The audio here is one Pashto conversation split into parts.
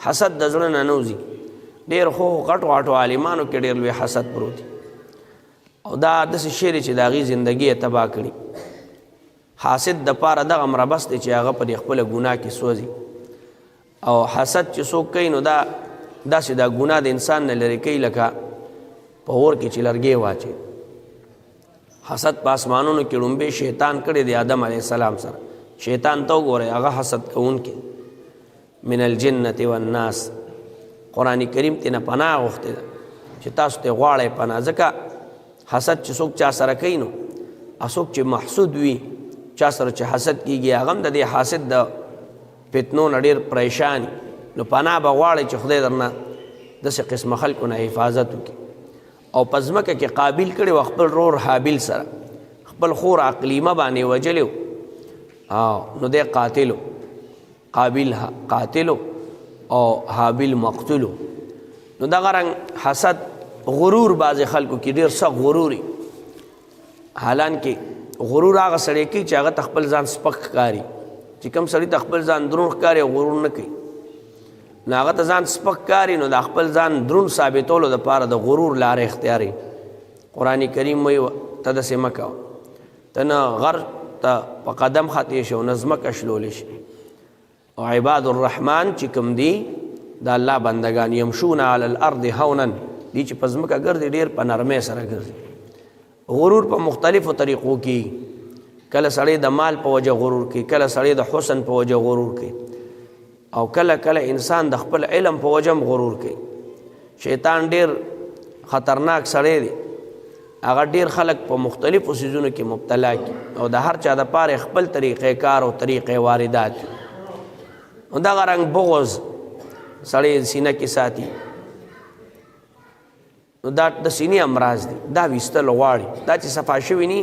حسد د زړه نه نوځي. ډېر خو غټو غټو عالمانو کې ډېر لوی حسد پروت دی او دا داسې شی دی چې د هغې زندګي یې تباه کړي. حاسد د پاره دغه مربس دی چې هغه په دې خپله ګناه کې سوځي او حسد چې څوک کوي نو دا داسې دا ګناه د انسان نه لرې کوي لکه په اور کې چې لرګی واچي. حسد په اسمانونو کې لومبې شیطان کړی دی آدم علیه السلام سره. شیطان ته وګورئ هغه حسد کوونکی من الجنة والناس. قرآن کریم تینا پناه غوښتې ده چې تاسو ته غواړئ پناه. ځکه حسد چې څوک چا سره کوي نو څوک چې محسود وي چا سره چې حسد کېږي هغه هم د دې حاسد د فتنو نه ډېر پریشان نو پناه به غواړئ چې خدای درنه داسې قسمه خلکو نه حفاظت وکړي. او په ځمکه کې قابل کړی و خپل رور حابیل سره خپل خور عقلیمه باندې وجلی نو دی قاتلو. قابل قاتلو او حابیل مقتولو. نو دغه رنګ حسد غرور بعض خلکو کې ډېر سخت غروري. حالانکه غرور هغه سړی کوي چې هغه ته خپل ځان سپک ښکاري. چې کوم سړي ته خپل ځان دروند ښکاري او غرور نه کوي نو هغه ته ځان سپک ښکاري نو د خپل ځان دروند ثابتولو دپاره د غرور لاره اختیاري. قرآن کریم وایي ته داسې مه کوه. ته نه غر ته په قدم خطې شي او نه ځمکه شلولی شي. او عباد الرحمن چې کوم دي د الله بندگان یمشون علی الارض هونا دي چې په ځمکه ګرځي ډېر په نرمۍ سره ګرځي. غرور په مختلفو طریقو کې کله سړی د مال په وجه غرور کوي کله سړی د حسن په وجه غرور کوي او کله کله انسان د خپل علم په وجه غرور کوي. شیطان ډېر خطرناک سړی دی. هغه ډېر خلک په مختلفو څیزونو کې مبتلا کي او د هر چا دپاره خپل طریقې کار او طریقې واردات. نو دغه رنګ بغض سړی سینه کې ساتي نو دا د سینې امراض دي. دا ویستل غواړي. دا چې صفا شوي ني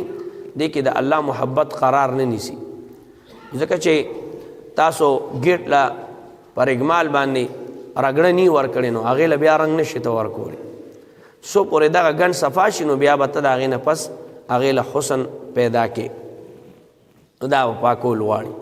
دې کې د الله محبت قرار نه نیسي. ځکه چې تاسو ګیټ له پر اګمال باندې رګړه نی ورکړې نو هغې له بیا رنګ نشي ته ورکولی. څو پورې دغه ګنډ صفا شي نو بیا به ته د هغې نه پس هغې له حسن پیدا کې نو دا به پاکول غواړي.